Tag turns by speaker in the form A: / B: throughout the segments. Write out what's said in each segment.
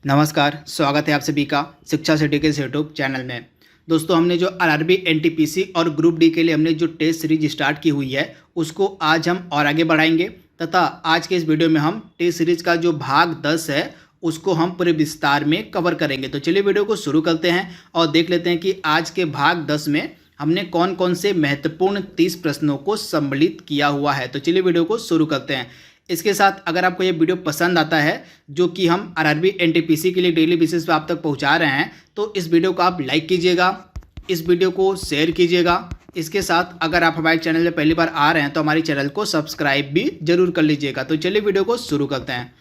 A: नमस्कार, स्वागत है आप सभी का शिक्षा सिटी के यूट्यूब चैनल में। दोस्तों, हमने जो आरआरबी, एनटीपीसी और ग्रुप डी के लिए हमने जो टेस्ट सीरीज स्टार्ट की हुई है उसको आज हम और आगे बढ़ाएंगे तथा आज के इस वीडियो में हम टेस्ट सीरीज का जो भाग 10 है उसको हम पूरे विस्तार में कवर करेंगे। तो चलिए वीडियो को शुरू करते हैं और देख लेते हैं कि आज के भाग 10 में हमने कौन कौन से महत्वपूर्ण 30 प्रश्नों को सम्मिलित किया हुआ है। तो चलिए वीडियो को शुरू करते हैं। इसके साथ अगर आपको ये वीडियो पसंद आता है जो कि हम आरआरबी एनटीपीसी के लिए डेली बेसिस पे आप तक पहुंचा रहे हैं तो इस वीडियो को आप लाइक कीजिएगा, इस वीडियो को शेयर कीजिएगा। इसके साथ अगर आप हमारे चैनल में पहली बार आ रहे हैं तो हमारे चैनल को सब्सक्राइब भी जरूर कर लीजिएगा। तो चलिए वीडियो को शुरू करते हैं।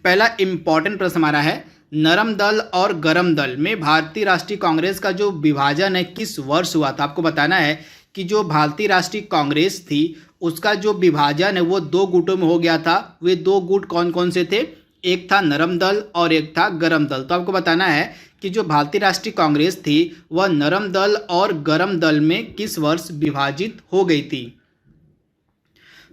A: पहला इंपॉर्टेंट प्रश्न हमारा है, नरम दल और गरम दल में भारतीय राष्ट्रीय कांग्रेस का जो विभाजन है किस वर्ष हुआ था। आपको बताना है कि जो भारतीय राष्ट्रीय कांग्रेस थी उसका जो विभाजन है वो दो गुटों में हो गया था। वे दो गुट कौन कौन से थे? एक था नरम दल और एक था गरम दल। तो आपको बताना है कि जो भारतीय राष्ट्रीय कांग्रेस थी वह नरम दल और गरम दल में किस वर्ष विभाजित हो गई थी।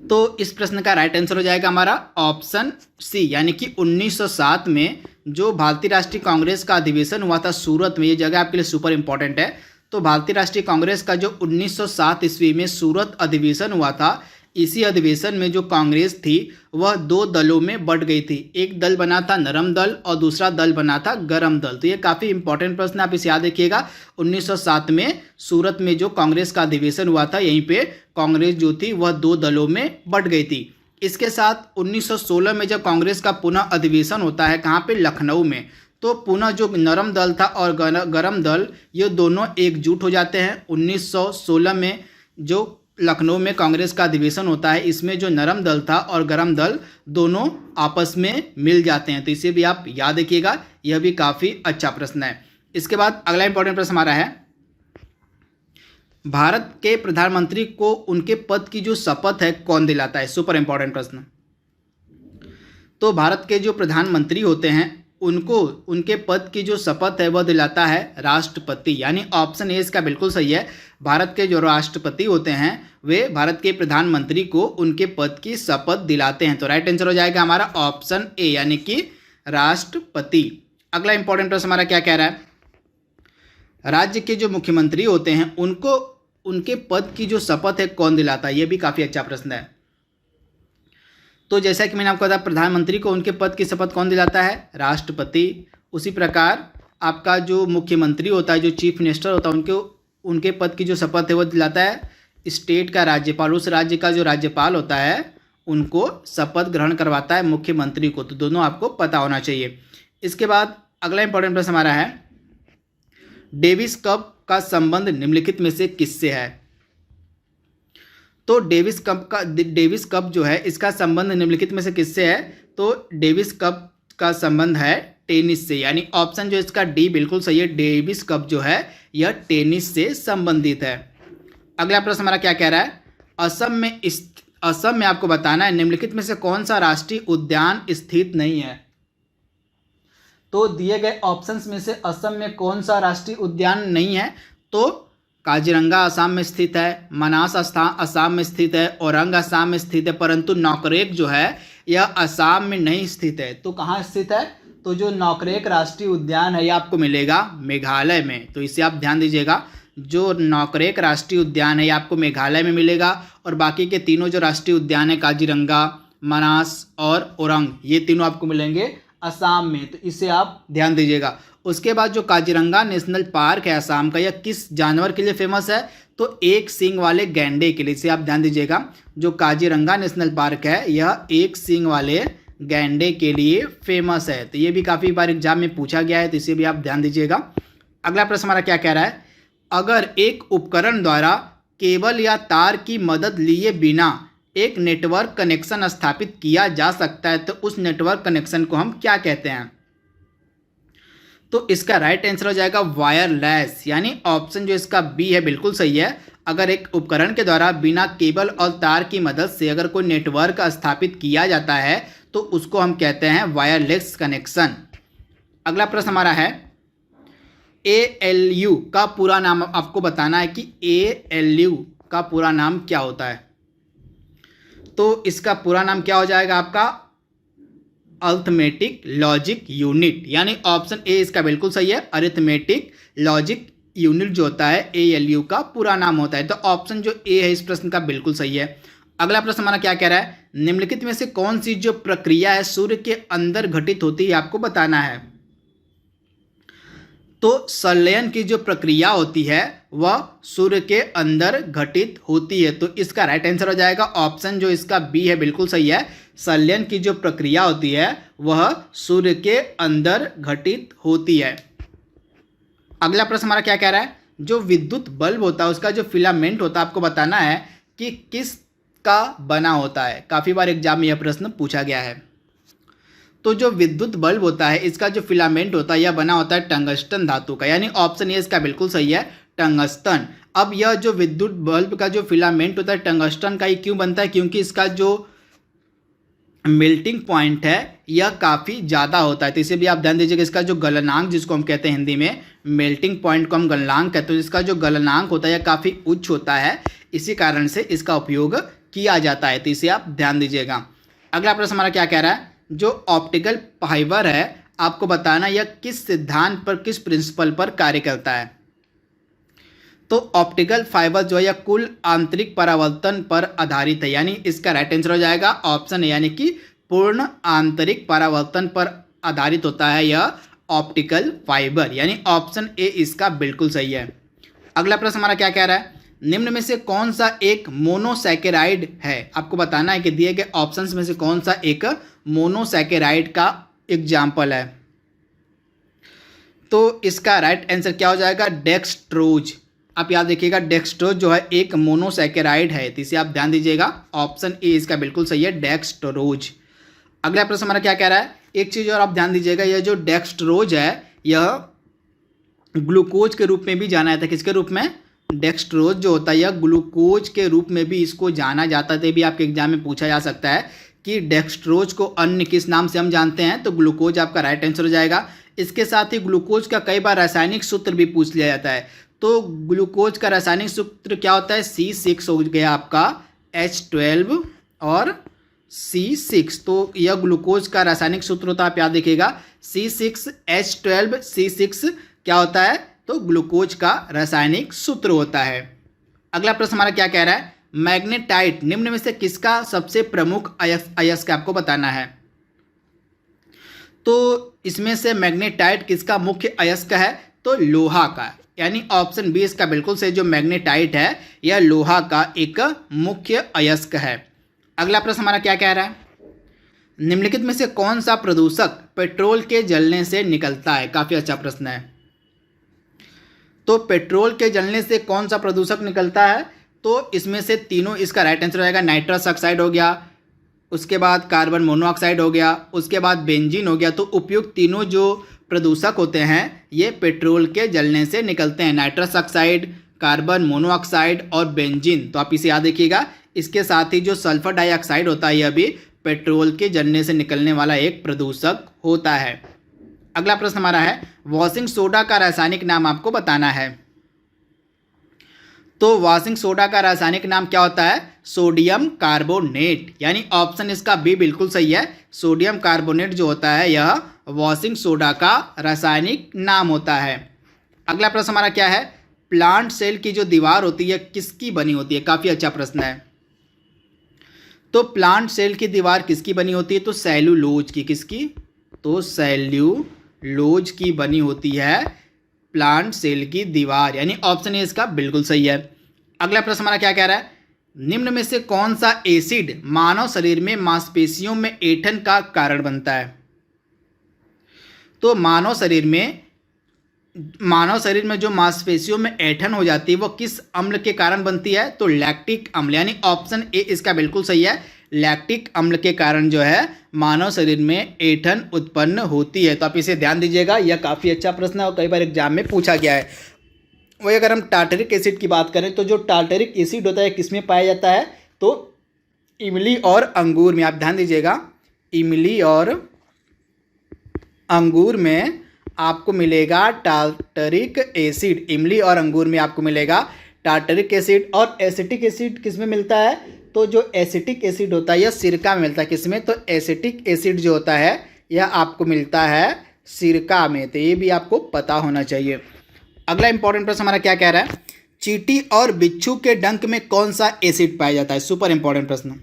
A: तो इस प्रश्न का राइट आंसर हो जाएगा हमारा ऑप्शन सी, यानी कि 1907 में जो भारतीय राष्ट्रीय कांग्रेस का अधिवेशन हुआ था सूरत में। ये जगह आपके लिए सुपर इंपॉर्टेंट है। तो भारतीय राष्ट्रीय कांग्रेस का जो 1907 ईस्वी में सूरत अधिवेशन हुआ था, इसी अधिवेशन में जो कांग्रेस थी वह दो दलों में बंट गई थी। एक दल बना था नरम दल और दूसरा दल बना था गरम दल। तो ये काफ़ी इंपॉर्टेंट प्रश्न, आप इसे याद रखिएगा। 1907 में सूरत में जो कांग्रेस का अधिवेशन हुआ था यहीं पे कांग्रेस जो थी वह दो दलों में बंट गई थी। इसके साथ 1916 में जब कांग्रेस का पुनः अधिवेशन होता है, कहाँ पे? लखनऊ में। तो पुनः जो नरम दल था और गरम दल ये दोनों एकजुट हो जाते हैं। 1916 में जो लखनऊ में कांग्रेस का अधिवेशन होता है इसमें जो नरम दल था और गरम दल दोनों आपस में मिल जाते हैं। तो इसे भी आप याद रखिएगा, यह भी काफ़ी अच्छा प्रश्न है। इसके बाद अगला इंपॉर्टेंट प्रश्न हमारा है, भारत के प्रधानमंत्री को उनके पद की जो शपथ है कौन दिलाता है? सुपर इंपॉर्टेंट प्रश्न। तो भारत के जो प्रधानमंत्री होते हैं उनको उनके पद की जो शपथ है वह दिलाता है राष्ट्रपति, यानी ऑप्शन ए इसका बिल्कुल सही है। भारत के जो राष्ट्रपति होते हैं वे भारत के प्रधानमंत्री को उनके पद की शपथ दिलाते हैं। तो राइट आंसर हो जाएगा हमारा ऑप्शन ए, यानी कि राष्ट्रपति। अगला इंपॉर्टेंट प्रश्न हमारा क्या कह रहा है, राज्य के जो मुख्यमंत्री होते हैं उनको उनके पद की जो शपथ है कौन दिलाता है? यह भी काफ़ी अच्छा प्रश्न है। तो जैसा कि मैंने आपको बताया, प्रधानमंत्री को उनके पद की शपथ कौन दिलाता है? राष्ट्रपति। उसी प्रकार आपका जो मुख्यमंत्री होता है, जो चीफ मिनिस्टर होता है, उनके पद की जो शपथ है वो दिलाता है स्टेट का राज्यपाल। उस राज्य का जो राज्यपाल होता है उनको शपथ ग्रहण करवाता है मुख्यमंत्री को। तो दोनों आपको पता होना चाहिए। इसके बाद अगला इंपॉर्टेंट प्रश्न हमारा है, डेविस कप का संबंध निम्नलिखित में से किससे है? तो डेविस कप जो है इसका संबंध निम्नलिखित में से किससे है? तो डेविस कप का संबंध है टेनिस से, यानी ऑप्शन जो इसका डी बिल्कुल सही है। डेविस कप जो है यह टेनिस से संबंधित है। अगला प्रश्न हमारा क्या कह रहा है, असम में आपको बताना है निम्नलिखित में से कौन सा राष्ट्रीय उद्यान स्थित नहीं है। तो दिए गए ऑप्शंस में से असम में कौन सा राष्ट्रीय उद्यान नहीं है? तो काजीरंगा असम में स्थित है, मनास असम में स्थित है, औरंग असम में स्थित है, परंतु नौकरेक जो है यह असम में नहीं स्थित है। तो कहाँ स्थित है? तो जो नौकरेक राष्ट्रीय उद्यान है यह आपको मिलेगा मेघालय में। तो इसे आप ध्यान दीजिएगा, जो नौकरेक राष्ट्रीय उद्यान है यह आपको मेघालय में मिलेगा और बाकी के तीनों जो राष्ट्रीय उद्यान है काजीरंगा, मनास और औरंग, ये तीनों आपको मिलेंगे असम में। तो इसे आप ध्यान दीजिएगा। उसके बाद जो काजीरंगा नेशनल पार्क है असम का, यह किस जानवर के लिए फेमस है? तो एक सींग वाले गैंडे के लिए। इसे आप ध्यान दीजिएगा, जो काजीरंगा नेशनल पार्क है यह एक सींग वाले गैंडे के लिए फेमस है। तो ये भी काफ़ी बार एग्जाम में पूछा गया है, तो इसे भी आप ध्यान दीजिएगा। अगला प्रश्न हमारा क्या कह रहा है, अगर एक उपकरण द्वारा केबल या तार की मदद लिए बिना एक नेटवर्क कनेक्शन स्थापित किया जा सकता है तो उस नेटवर्क कनेक्शन को हम क्या कहते हैं? तो इसका राइट आंसर हो जाएगा वायरलेस, यानी ऑप्शन जो इसका बी है बिल्कुल सही है। अगर एक उपकरण के द्वारा बिना केबल और तार की मदद से अगर कोई नेटवर्क स्थापित किया जाता है तो उसको हम कहते हैं वायरलेस कनेक्शन। अगला प्रश्न हमारा है, ALU का पूरा नाम आपको बताना है कि ALU का पूरा नाम क्या होता है। तो इसका पूरा नाम क्या हो जाएगा आपका? अरिथमेटिक लॉजिक यूनिट, यानी ऑप्शन ए इसका बिल्कुल सही है। अरिथमेटिक लॉजिक यूनिट जो होता है ALU का पूरा नाम होता है। तो ऑप्शन जो ए है इस प्रश्न का बिल्कुल सही है। अगला प्रश्न हमारा क्या कह रहा है, निम्नलिखित में से कौन सी जो प्रक्रिया है सूर्य के अंदर घटित होती है आपको बताना है। तो संलयन की जो प्रक्रिया होती है वह सूर्य के अंदर घटित होती है। तो इसका राइट आंसर हो जाएगा ऑप्शन जो इसका बी है, बिल्कुल सही है। संलयन की जो प्रक्रिया होती है वह सूर्य के अंदर घटित होती है। अगला प्रश्न हमारा क्या कह रहा है, जो विद्युत बल्ब होता है उसका जो फिलामेंट होता है आपको बताना है कि किस का बना होता है। काफ़ी बार एग्जाम में यह प्रश्न पूछा गया है। तो जो विद्युत बल्ब होता है इसका जो फिलामेंट होता है यह बना होता है टंगस्टन धातु का, यानी ऑप्शन ए इसका बिल्कुल सही है, टंगस्टन। अब यह जो विद्युत बल्ब का जो फिलामेंट होता है टंगस्टन का ही क्यों बनता है, क्योंकि इसका जो मेल्टिंग पॉइंट है यह काफ़ी ज़्यादा होता है। तो इसे भी आप ध्यान दीजिएगा, इसका जो गलनांक जिसको हम कहते हैं हिंदी में मेल्टिंग पॉइंट को हम गलनांक कहते हैं, इसका जो गलनांक होता है यह काफ़ी उच्च होता है, इसी कारण से इसका उपयोग किया जाता है। तो इसे आप ध्यान दीजिएगा। अगला प्रश्न हमारा क्या कह रहा है, जो ऑप्टिकल फाइबर है आपको बताना यह किस सिद्धांत पर, किस प्रिंसिपल पर कार्य करता है। तो ऑप्टिकल फाइबर जो है यह कुल आंतरिक परावर्तन पर आधारित है, यानी इसका राइट आंसर हो जाएगा ऑप्शन ए, यानी कि पूर्ण आंतरिक परावर्तन पर आधारित होता है यह ऑप्टिकल फाइबर, यानी ऑप्शन ए इसका बिल्कुल सही है। अगला प्रश्न हमारा क्या कह रहा है, निम्न में से कौन सा एक मोनोसैकेराइड है, आपको बताना है कि दिए गए ऑप्शंस में से कौन सा एक मोनोसैकेराइड का एग्जाम्पल है। तो इसका राइट आंसर क्या हो जाएगा, डेक्सट्रोज। आप याद रखिएगा डेक्सट्रोज जो है एक मोनोसैकेराइड है, तो इसे आप ध्यान दीजिएगा, ऑप्शन ए इसका बिल्कुल सही है, डेक्सट्रोज। अगला प्रश्न हमारा क्या कह रहा है, एक चीज़ और आप ध्यान दीजिएगा, यह जो डेक्सट्रोज है यह ग्लूकोज के रूप में भी जाना जाता है। किसके रूप में, डेक्सट्रोज जो होता है यह ग्लूकोज के रूप में भी इसको जाना जाता है। भी आपके एग्जाम में पूछा जा सकता है कि डेक्सट्रोज को अन्य किस नाम से हम जानते हैं, तो ग्लूकोज आपका राइट आंसर हो जाएगा। इसके साथ ही ग्लूकोज का कई बार रासायनिक सूत्र भी पूछ लिया जाता है। तो ग्लूकोज का रासायनिक सूत्र क्या होता है, C6 हो गया आपका, H12 और C6। तो यह ग्लूकोज का रासायनिक सूत्र होता है, आप याद रखिएगा C6H12 C6 क्या होता है, तो ग्लूकोज का रासायनिक सूत्र होता है। अगला प्रश्न हमारा क्या कह रहा है, मैग्नेटाइट निम्न में से किसका सबसे प्रमुख अयस्क आपको बताना है। तो इसमें से मैग्नेटाइट किसका मुख्य अयस्क है, तो लोहा का, यानी ऑप्शन बी इसका बिल्कुल सही, जो मैग्नेटाइट है यह लोहा का एक मुख्य अयस्क है। अगला प्रश्न हमारा क्या कह रहा है, निम्नलिखित में से कौन सा प्रदूषक पेट्रोल के जलने से निकलता है। काफ़ी अच्छा प्रश्न है। तो पेट्रोल के जलने से कौन सा प्रदूषक निकलता है, तो इसमें से तीनों, इसका राइट आंसर हो जाएगा नाइट्रस ऑक्साइड हो गया, उसके बाद कार्बन मोनोऑक्साइड हो गया, उसके बाद बेंजीन हो गया। तो उपयुक्त तीनों जो प्रदूषक होते हैं ये पेट्रोल के जलने से निकलते हैं, नाइट्रस ऑक्साइड, कार्बन मोनोऑक्साइड और बेंजीन। तो आप इसे याद रखिएगा। इसके साथ ही जो सल्फर डाइऑक्साइड होता है यह भी पेट्रोल के जलने से निकलने वाला एक प्रदूषक होता है। अगला प्रश्न हमारा है, वॉशिंग सोडा का रासायनिक नाम आपको बताना है। तो वॉशिंग सोडा का रासायनिक नाम क्या होता है, सोडियम कार्बोनेट, यानी ऑप्शन इसका बी बिल्कुल सही है। सोडियम कार्बोनेट जो होता है यह वॉशिंग सोडा का रासायनिक नाम होता है। अगला प्रश्न हमारा क्या है, प्लांट सेल की जो दीवार होती है किसकी बनी होती है। काफ़ी अच्छा प्रश्न है। तो प्लांट सेल की दीवार किसकी बनी होती है, तो सेल्यूलोज की। किसकी, तो सेल्यूलोज की बनी होती है प्लांट सेल की दीवार, यानी ऑप्शन ए इसका बिल्कुल सही है। अगला प्रश्न हमारा क्या कह रहा है, निम्न में से कौन सा एसिड मानव शरीर में मांसपेशियों में ऐंठन का कारण बनता है। तो मानव शरीर में जो मांसपेशियों में ऐंठन हो जाती है वो किस अम्ल के कारण बनती है, तो लैक्टिक अम्ल, यानी ऑप्शन ए इसका बिल्कुल सही है। लैक्टिक अम्ल के कारण जो है मानव शरीर में ऐंठन उत्पन्न होती है। तो आप इसे ध्यान दीजिएगा, यह काफ़ी अच्छा प्रश्न है और कई बार एग्जाम में पूछा गया है। वही अगर हम टार्टरिक एसिड की बात करें तो जो टार्टरिक एसिड होता है किसमें पाया जाता है, तो इमली और अंगूर में। आप ध्यान दीजिएगा, इमली और अंगूर में आपको मिलेगा टार्टरिक एसिड। इमली और अंगूर में आपको मिलेगा टार्टरिक एसिड। और एसिटिक एसिड किस में मिलता है, तो जो एसिटिक एसिड होता है यह सिरका में मिलता है। किसमें, तो एसिटिक एसिड जो होता है यह आपको मिलता है सिरका में, तो ये भी आपको पता होना चाहिए। अगला इंपॉर्टेंट प्रश्न हमारा क्या कह रहा है, चींटी और बिच्छू के डंक में कौन सा एसिड पाया जाता है। सुपर इंपॉर्टेंट प्रश्न।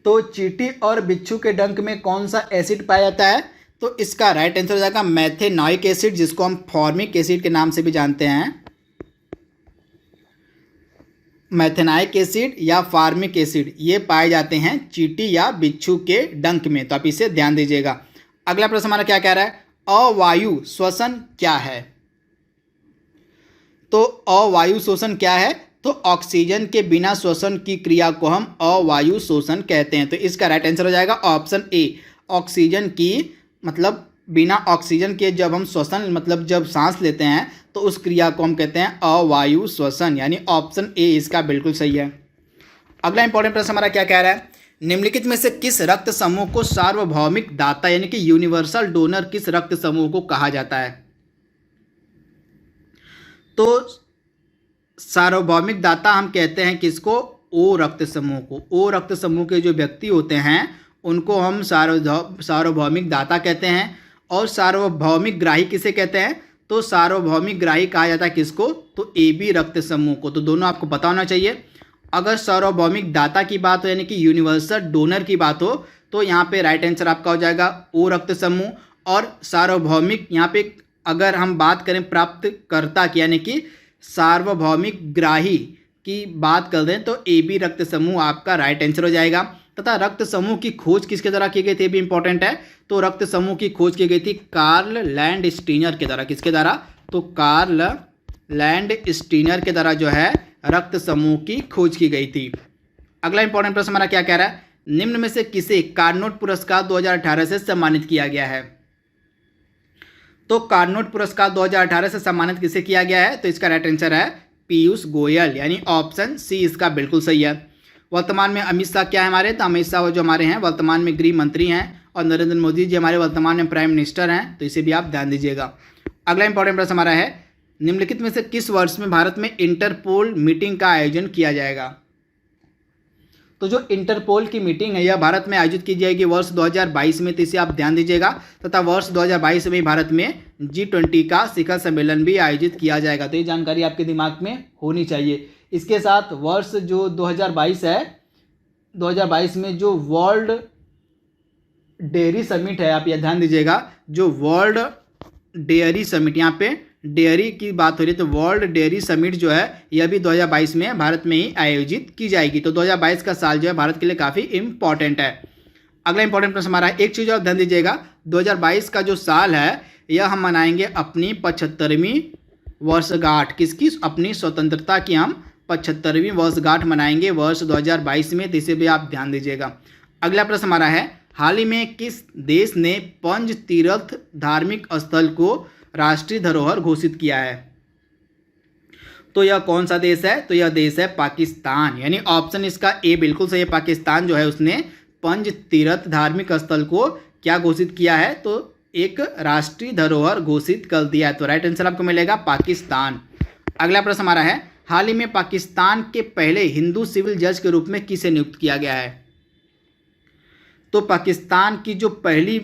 A: तो चींटी और बिच्छू के डंक में कौन सा एसिड पाया जाता है, तो इसका राइट आंसर हो जाएगा मैथेनॉइक एसिड, जिसको हम फॉर्मिक एसिड के नाम से भी जानते हैं। मैथेनॉइक एसिड या फार्मिक एसिड ये पाए जाते हैं चींटी या बिच्छू के डंक में, तो आप इसे ध्यान दीजिएगा। अगला प्रश्न हमारा क्या कह रहा है, अवायु श्वसन क्या है। तो अवायु शोषण क्या है, तो ऑक्सीजन के बिना श्वसन की क्रिया को हम अवायु शोषण कहते हैं। तो इसका राइट आंसर हो जाएगा ऑप्शन ए, ऑक्सीजन की मतलब बिना ऑक्सीजन के जब हम श्वसन मतलब जब सांस लेते हैं तो उस क्रिया को हम कहते हैं अवायु श्वसन, यानी ऑप्शन ए इसका बिल्कुल सही है। अगला इंपॉर्टेंट प्रश्न हमारा क्या कह रहा है, निम्नलिखित में से किस रक्त समूह को सार्वभौमिक दाता यानी कि यूनिवर्सल डोनर किस रक्त समूह को कहा जाता है। तो सार्वभौमिक दाता हम कहते हैं किसको, ओ रक्त समूह को। ओ रक्त समूह के जो व्यक्ति होते हैं उनको हम सार्वभौमिक दाता कहते हैं। और सार्वभौमिक ग्राही किसे कहते हैं, तो सार्वभौमिक ग्राही कहा जाता है किसको, तो ए बी रक्त समूह को। तो दोनों आपको पता होना चाहिए। अगर सार्वभौमिक दाता की बात हो यानी कि यूनिवर्सल डोनर की बात हो तो यहाँ पे राइट आंसर आपका हो जाएगा ओ रक्त समूह। और सार्वभौमिक यहाँ पे अगर हम बात करें प्राप्तकर्ता की यानी कि सार्वभौमिक ग्राही की बात कर दें तो ए बी रक्त समूह आपका राइट आंसर हो जाएगा। तथा रक्त समूह की खोज किसके द्वारा की गई थी, भी इंपॉर्टेंट है। तो रक्त समूह की खोज की गई थी कार्ल लैंड स्टीनर के द्वारा। किसके द्वारा, तो कार्ल लैंड स्टीनर के द्वारा जो है रक्त समूह की खोज की गई थी। अगला इंपॉर्टेंट प्रश्न हमारा क्या कह रहा है, निम्न में से किसे कार्नोट पुरस्कार 2018 से सम्मानित किया गया है। तो कार्नोट पुरस्कार 2018 से सम्मानित किसे किया गया है, तो इसका राइट आंसर है पीयूष गोयल, यानी ऑप्शन सी इसका बिल्कुल सही है। वर्तमान में अमित शाह क्या है हमारे, तो अमित शाह जो हमारे हैं वर्तमान में गृह मंत्री हैं और नरेंद्र मोदी जी हमारे वर्तमान में प्राइम मिनिस्टर हैं, तो इसे भी आप ध्यान दीजिएगा। अगला इंपॉर्टेंट प्रश्न हमारा है, निम्नलिखित में से किस वर्ष में भारत में इंटरपोल मीटिंग का आयोजन किया जाएगा। तो जो इंटरपोल की मीटिंग है यह भारत में आयोजित की जाएगी वर्ष 2022 में, तो इसे आप ध्यान दीजिएगा। तथा वर्ष 2022 में भारत में G20 का शिखर सम्मेलन भी आयोजित किया जाएगा, तो ये जानकारी आपके दिमाग में होनी चाहिए। इसके साथ वर्ष जो 2022 है, 2022 में जो वर्ल्ड डेयरी समिट है, आप यह ध्यान दीजिएगा, जो वर्ल्ड डेयरी समिट, यहाँ पे डेयरी की बात हो रही है, तो वर्ल्ड डेयरी समिट जो है यह भी 2022 में भारत में ही आयोजित की जाएगी। तो 2022 का साल जो है भारत के लिए काफ़ी इंपॉर्टेंट है। अगला इंपॉर्टेंट प्रश्न हमारा है, एक चीज़ और ध्यान दीजिएगा, 2022 का जो साल है यह हम मनाएंगे अपनी 75वीं वर्षगांठ, किसकी, अपनी स्वतंत्रता की हम 75वीं वर्षगांठ मनाएंगे वर्ष 2022 में, तो इसे भी आप ध्यान दीजिएगा। अगला प्रश्न हमारा है, हाल ही में किस देश ने पंज तीर्थ धार्मिक स्थल को राष्ट्रीय धरोहर घोषित किया है। तो यह कौन सा देश है, तो यह देश है पाकिस्तान, यानी ऑप्शन इसका ए बिल्कुल सही है। पाकिस्तान जो है उसने पंज तीर्थ धार्मिक स्थल को क्या घोषित किया है, तो एक राष्ट्रीय धरोहर घोषित कर दिया है, तो राइट आंसर आपको मिलेगा पाकिस्तान। अगला प्रश्न हमारा है, हाल ही में पाकिस्तान के पहले हिंदू सिविल जज के रूप में किसे नियुक्त किया गया है। तो पाकिस्तान की जो पहली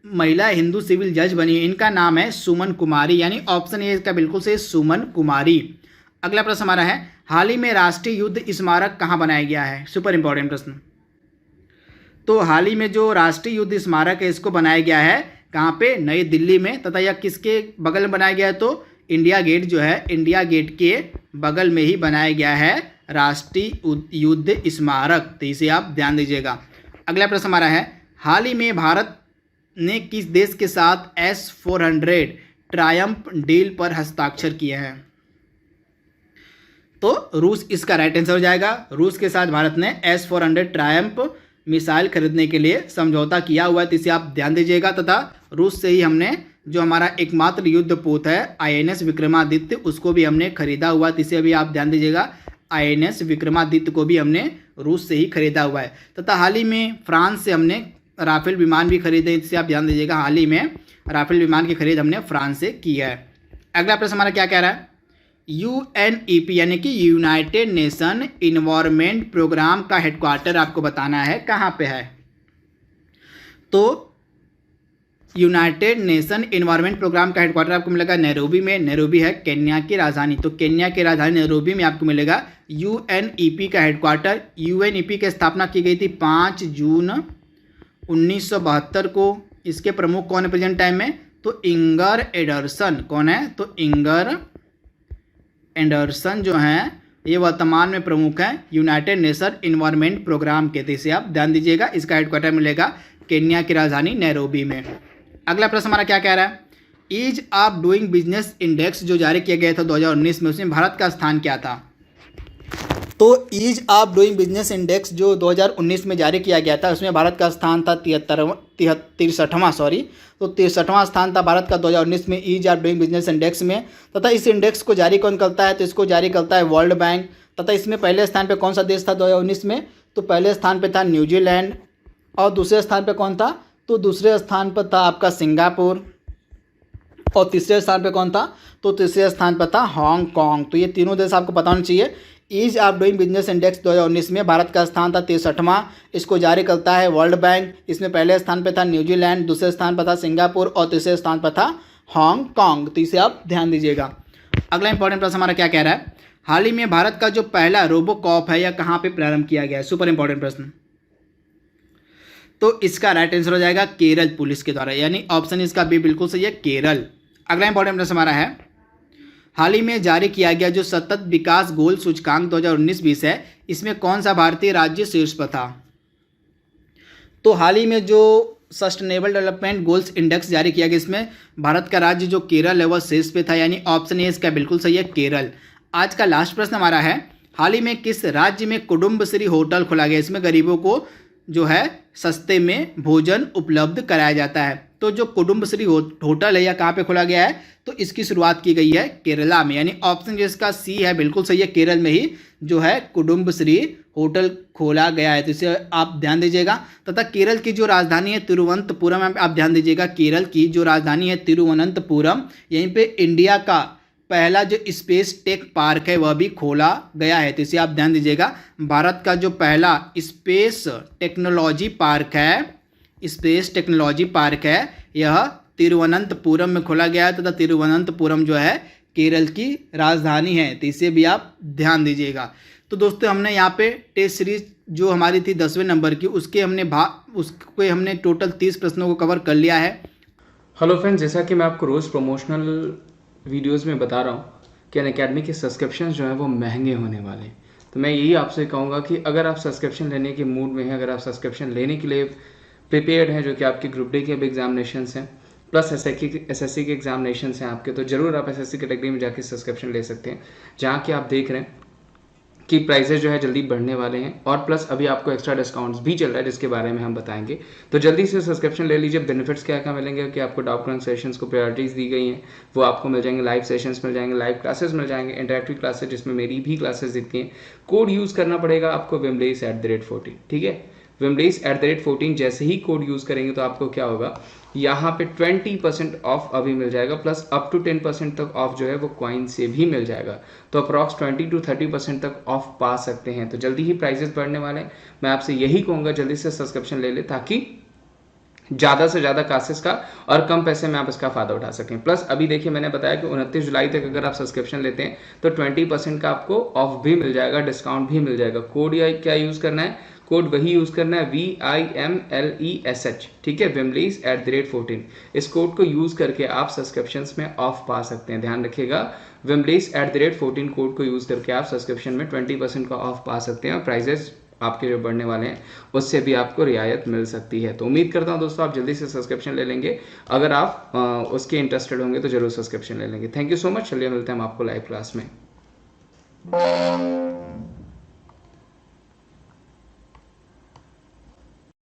A: महिला हिंदू सिविल जज बनी है इनका नाम है सुमन कुमारी, यानी ऑप्शन ए इसका बिल्कुल सही सुमन कुमारी। अगला प्रश्न हमारा है, हाल ही में राष्ट्रीय युद्ध स्मारक कहाँ बनाया गया है। सुपर इंपॉर्टेंट प्रश्न। तो हाल ही में जो राष्ट्रीय युद्ध स्मारक है इसको बनाया गया है कहाँ पे, नई दिल्ली में। तथा यह किसके बगल में बनाया गया है, तो इंडिया गेट जो है इंडिया गेट के बगल में ही बनाया गया है राष्ट्रीय युद्ध स्मारक, तो इसे आप ध्यान दीजिएगा। अगला प्रश्न हमारा है, हाल ही में भारत ने किस देश के साथ S-400 ट्रायम्फ डील पर हस्ताक्षर किए हैं। तो रूस इसका राइट आंसर हो जाएगा। रूस के साथ भारत ने S-400 ट्रायम्फ मिसाइल खरीदने के लिए समझौता किया हुआ है, तो इसे आप ध्यान दीजिएगा। तथा रूस से ही हमने जो हमारा एकमात्र युद्धपोत है INS विक्रमादित्य उसको भी हमने खरीदा हुआ है, तो इसे भी आप ध्यान दीजिएगा। INS विक्रमादित्य को भी हमने रूस से ही खरीदा हुआ है। तथा हाल ही में फ्रांस से हमने राफेल विमान भी खरीदे, इससे आप ध्यान दीजिएगा। हाल ही में राफेल विमान की खरीद हमने फ्रांस से की है। अगला प्रश्न हमारा क्या कह रहा है, UNEP यानी कि यूनाइटेड नेशन इन्वायरमेंट प्रोग्राम का हेडक्वार्टर आपको बताना है कहाँ पे है। तो यूनाइटेड नेशन इन्वायरमेंट प्रोग्राम का हेडक्वार्टर आपको मिलेगा नैरोबी में। नैरोबी है केन्या की राजधानी, तो केन्या की राजधानी नैरोबी में आपको मिलेगा यूएनईपी का हेडक्वार्टर। यूएनईपी की स्थापना की गई थी 5 जून 1972 को। इसके प्रमुख कौन है प्रेजेंट टाइम में? तो इंगर एंडरसन। कौन है? तो इंगर एंडरसन जो हैं ये वर्तमान में प्रमुख हैं यूनाइटेड नेशन इन्वायरमेंट प्रोग्राम के। तो इसे आप ध्यान दीजिएगा, इसका हेडक्वार्टर मिलेगा केन्या की राजधानी नैरोबी में। अगला प्रश्न हमारा क्या कह रहा है? Ease of doing business index जो जारी किया गया था 2019 में, उसमें भारत का स्थान क्या था? तो ease of doing business index जो 2019 में जारी किया गया था उसमें भारत का स्थान था 63वां तो 63वां स्थान था भारत का 2019 में ease of doing business index में। तथा इस इंडेक्स को जारी कौन करता है? तो इसको जारी करता है वर्ल्ड बैंक। तथा इसमें पहले स्थान पे कौन सा देश था 2019 में? तो पहले स्थान पे था न्यूजीलैंड। और दूसरे स्थान पे कौन था? तो दूसरे स्थान पर था आपका सिंगापुर। और तीसरे स्थान पे कौन था? तो तीसरे स्थान पर था हांगकांग। तो ये तीनों देश आपको पता होना चाहिए। Ease of doing business index 2019 में भारत का स्थान था 63वां। इसको जारी करता है वर्ल्ड बैंक। इसमें पहले स्थान पे था न्यूजीलैंड, दूसरे स्थान पर था सिंगापुर और तीसरे स्थान पर था हांगकांग। तो इसे आप ध्यान दीजिएगा। अगला इंपॉर्टेंट प्रश्न हमारा क्या कह रहा है? हाल ही में भारत का जो पहला रोबोकॉप है यह कहाँ पे प्रारंभ किया गया है? सुपर इंपॉर्टेंट प्रश्न। तो इसका राइट आंसर हो जाएगा केरल पुलिस के द्वारा, यानी ऑप्शन इसका बी बिल्कुल सही है, केरल। अगला इंपॉर्टेंट प्रश्न हमारा है, हाल ही में जारी किया गया जो सतत विकास गोल सूचकांक 2019-20 है, इसमें कौन सा भारतीय राज्य शीर्ष पर था? तो हाल ही में जो सस्टेनेबल डेवलपमेंट गोल्स इंडेक्स जारी किया गया इसमें भारत का राज्य जो केरल है वह शीर्ष पे था, यानी ऑप्शन ए इसका बिल्कुल सही है, केरल। आज का लास्ट प्रश्न हमारा है, हाल ही में किस राज्य में कुटुंबश्री होटल खोला गया? इसमें गरीबों को जो है सस्ते में भोजन उपलब्ध कराया जाता है। तो जो कुटुंबश्री होटल है यह कहाँ पे खोला गया है? तो इसकी शुरुआत की गई है केरला में, यानी ऑप्शन जो इसका सी है बिल्कुल सही है, केरल में ही जो है कुटुंबश्री होटल खोला गया है। तो इसे आप ध्यान दीजिएगा। तथा केरल की जो राजधानी है तिरुवनंतपुरम, आप ध्यान दीजिएगा, केरल की जो राजधानी है तिरुवनंतपुरम, यहीं पे इंडिया का पहला जो स्पेस टेक पार्क है वह भी खोला गया है। तो इसे आप ध्यान दीजिएगा, भारत का जो पहला स्पेस टेक्नोलॉजी पार्क है यह तिरुवनंतपुरम में खोला गया है। तथा तिरुवनंतपुरम जो है केरल की राजधानी है। तो इसे भी आप ध्यान दीजिएगा। तो दोस्तों हमने यहाँ पे टेस्ट सीरीज जो हमारी थी 10वें नंबर की उसके हमने टोटल 30 प्रश्नों को कवर कर लिया है।
B: हेलो फ्रेंड्स, जैसा कि मैं आपको रोज़ प्रमोशनल वीडियोस में बता रहा हूँ कि अनअकैडमी के सब्सक्रिप्शन जो हैं वो महंगे होने वाले हैं। तो मैं यही आपसे कहूँगा कि अगर आप सब्सक्रिप्शन लेने के मूड में हैं, अगर आप सब्सक्रिप्शन लेने के लिए प्रिपेयर्ड हैं, जो कि आपके ग्रुप डी के भी एग्जामिनेशंस हैं प्लस एसएससी के एग्जामिनेशंस हैं आपके, तो ज़रूर आप एसएससी कैटेगरी में जाके सब्सक्रिप्शन ले सकते हैं, जहाँ कि आप देख रहे हैं कि प्राइसेस जो है जल्दी बढ़ने वाले हैं और प्लस अभी आपको एक्स्ट्रा डिस्काउंट्स भी चल रहा है जिसके बारे में हम बताएंगे। तो जल्दी से सब्सक्रिप्शन ले लीजिए। बेनिफिट्स क्या क्या मिलेंगे कि आपको डाउट क्लियरिंग सेशंस को प्रायोरिटीज़ दी गई हैं, वो आपको मिल जाएंगे, लाइव सेशंस मिल जाएंगे, लाइव क्लासेस मिल जाएंगे, इंटरेक्टिव क्लासेस जिसमें मेरी भी क्लासेस दिखती हैं। कोड यूज़ करना पड़ेगा आपको wimlace@14, ठीक है, wimlace@14। जैसे ही कोड यूज़ करेंगे तो आपको क्या होगा, यहाँ पे 20% ऑफ अभी मिल जाएगा, प्लस अप टू 10% तक ऑफ जो है वो कॉइन से भी मिल जाएगा। तो अप्रॉक्स 20 to 30% तक ऑफ पा सकते हैं। तो जल्दी ही प्राइजेस बढ़ने वाले हैं। मैं आपसे यही कहूँगा जल्दी से सब्सक्रिप्शन ले ले, ताकि ज़्यादा से ज़्यादा क्लासेस का और कम पैसे में आप इसका फ़ायदा उठा सकें। प्लस अभी देखिए मैंने बताया कि 29 जुलाई तक अगर आप सब्सक्रिप्शन लेते हैं तो 20% का आपको ऑफ भी मिल जाएगा, डिस्काउंट भी मिल जाएगा। कोड या क्या यूज़ करना है? कोड वही यूज़ करना है, VIMLESH, ठीक है, wimlace@14। इस कोड को यूज़ करके आप सब्सक्रिप्शंस में ऑफ पा सकते हैं। ध्यान रखिएगा, wimlace@14 कोड को यूज़ करके आप सब्सक्रिप्शन में 20% का ऑफ पा सकते हैं और प्राइजेस आपके जो बढ़ने वाले हैं उससे भी आपको रियायत मिल सकती है। तो उम्मीद करता हूं दोस्तों आप जल्दी से सब्सक्रिप्शन ले लेंगे। अगर आप उसके इंटरेस्टेड होंगे तो जरूर सब्सक्रिप्शन ले लेंगे। Thank you so much. चलिए मिलते हैं हम आपको लाइव क्लास में।